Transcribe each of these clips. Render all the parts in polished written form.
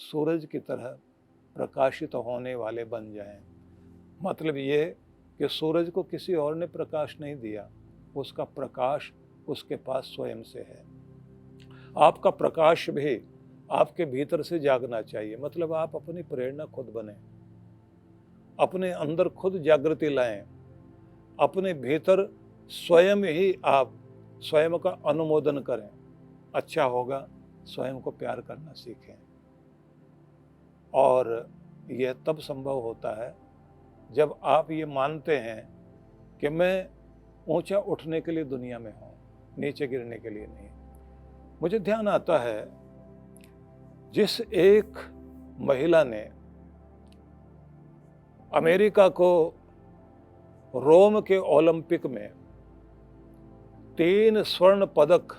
सूरज की तरह प्रकाशित होने वाले बन जाएं। मतलब ये कि सूरज को किसी और ने प्रकाश नहीं दिया, उसका प्रकाश उसके पास स्वयं से है। आपका प्रकाश भी आपके भीतर से जागना चाहिए। मतलब आप अपनी प्रेरणा खुद बने, अपने अंदर खुद जागृति लाएं, अपने भीतर स्वयं ही आप स्वयं का अनुमोदन करें। अच्छा होगा स्वयं को प्यार करना सीखें। और यह तब संभव होता है जब आप ये मानते हैं कि मैं ऊंचा उठने के लिए दुनिया में हूं, नीचे गिरने के लिए नहीं। मुझे ध्यान आता है जिस एक महिला ने अमेरिका को रोम के ओलंपिक में 3 स्वर्ण पदक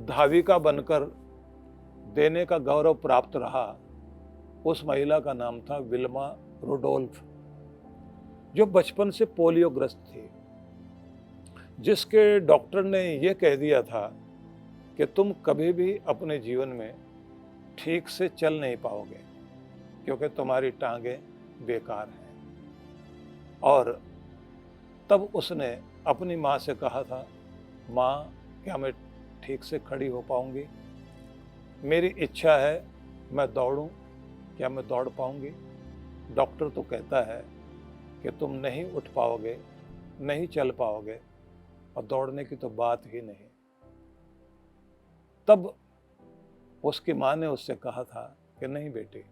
धाविका बनकर देने का गौरव प्राप्त रहा, उस महिला का नाम था विल्मा रुडोल्फ, जो बचपन से पोलियोग्रस्त थी, जिसके डॉक्टर ने यह कह दिया था कि तुम कभी भी अपने जीवन में ठीक से चल नहीं पाओगे क्योंकि तुम्हारी टांगें बेकार हैं। और तब उसने अपनी माँ से कहा था, माँ क्या मैं ठीक से खड़ी हो पाऊंगी? मेरी इच्छा है मैं दौड़ूं, क्या मैं दौड़ पाऊंगी? डॉक्टर तो कहता है कि तुम नहीं उठ पाओगे, नहीं चल पाओगे, और दौड़ने की तो बात ही नहीं। तब उसकी माँ ने उससे कहा था कि नहीं बेटी,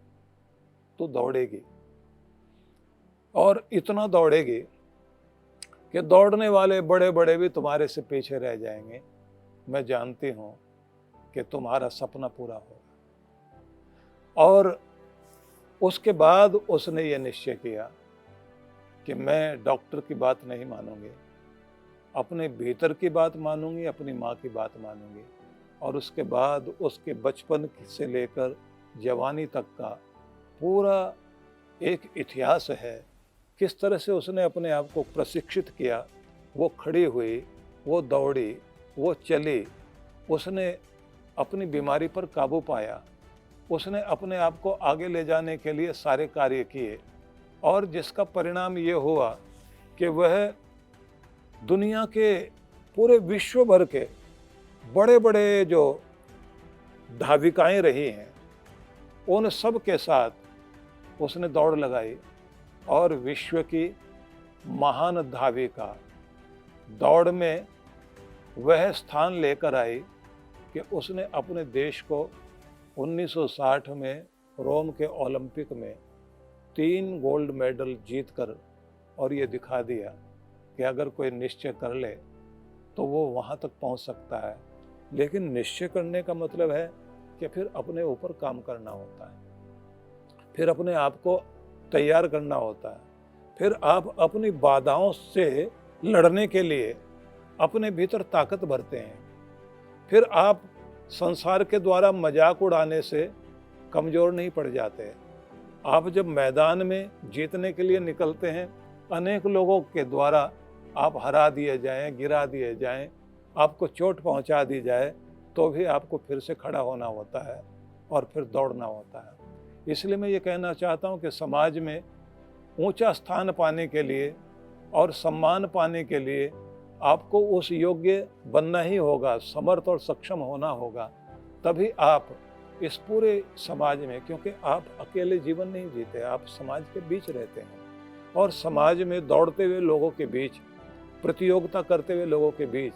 तू दौड़ेगी, और इतना दौड़ेगी कि दौड़ने वाले बड़े बड़े भी तुम्हारे से पीछे रह जाएंगे। मैं जानती हूं कि तुम्हारा सपना पूरा होगा। और उसके बाद उसने ये निश्चय किया कि मैं डॉक्टर की बात नहीं मानूंगी, अपने भीतर की बात मानूंगी, अपनी माँ की बात मानूंगी। और उसके बाद उसके बचपन से लेकर जवानी तक का पूरा एक इतिहास है, किस तरह से उसने अपने आप को प्रशिक्षित किया। वो खड़ी हुई, वो दौड़ी, वो चली, उसने अपनी बीमारी पर काबू पाया, उसने अपने आप को आगे ले जाने के लिए सारे कार्य किए, और जिसका परिणाम ये हुआ कि वह दुनिया के पूरे विश्व भर के बड़े बड़े जो धाविकाएं रही हैं, उन सब के साथ उसने दौड़ लगाई और विश्व की महान धाविका दौड़ में वह स्थान लेकर आई कि उसने अपने देश को 1960 में रोम के ओलंपिक में 3 गोल्ड मेडल जीतकर और ये दिखा दिया कि अगर कोई निश्चय कर ले तो वो वहाँ तक पहुँच सकता है। लेकिन निश्चय करने का मतलब है कि फिर अपने ऊपर काम करना होता है, फिर अपने आप को तैयार करना होता है, फिर आप अपनी बाधाओं से लड़ने के लिए अपने भीतर ताकत भरते हैं, फिर आप संसार के द्वारा मजाक उड़ाने से कमज़ोर नहीं पड़ जाते। आप जब मैदान में जीतने के लिए निकलते हैं, अनेक लोगों के द्वारा आप हरा दिए जाएं, गिरा दिए जाएं, आपको चोट पहुंचा दी जाए, तो भी आपको फिर से खड़ा होना होता है और फिर दौड़ना होता है। इसलिए मैं ये कहना चाहता हूँ कि समाज में ऊंचा स्थान पाने के लिए और सम्मान पाने के लिए आपको उस योग्य बनना ही होगा, समर्थ और सक्षम होना होगा। तभी आप इस पूरे समाज में, क्योंकि आप अकेले जीवन नहीं जीते, आप समाज के बीच रहते हैं, और समाज में दौड़ते हुए लोगों के बीच, प्रतियोगिता करते हुए लोगों के बीच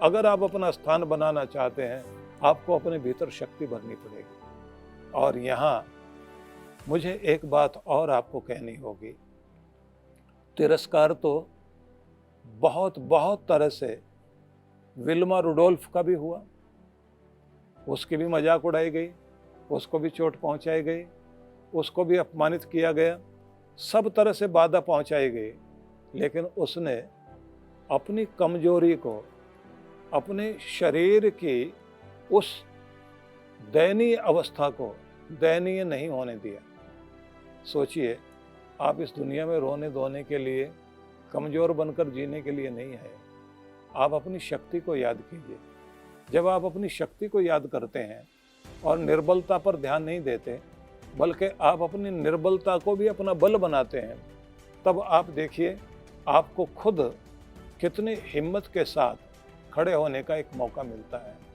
अगर आप अपना स्थान बनाना चाहते हैं, आपको अपने भीतर शक्ति भरनी पड़ेगी। और यहाँ मुझे एक बात और आपको कहनी होगी। तिरस्कार तो बहुत बहुत तरह से विल्मा रुडोल्फ का भी हुआ, उसकी भी मजाक उड़ाई गई, उसको भी चोट पहुंचाई गई, उसको भी अपमानित किया गया, सब तरह से बाधा पहुंचाई गई। लेकिन उसने अपनी कमजोरी को, अपने शरीर की उस दयनीय अवस्था को दयनीय नहीं होने दिया। सोचिए, आप इस दुनिया में रोने धोने के लिए, कमज़ोर बनकर जीने के लिए नहीं है। आप अपनी शक्ति को याद कीजिए। जब आप अपनी शक्ति को याद करते हैं और निर्बलता पर ध्यान नहीं देते, बल्कि आप अपनी निर्बलता को भी अपना बल बनाते हैं, तब आप देखिए आपको खुद कितनी हिम्मत के साथ खड़े होने का एक मौका मिलता है।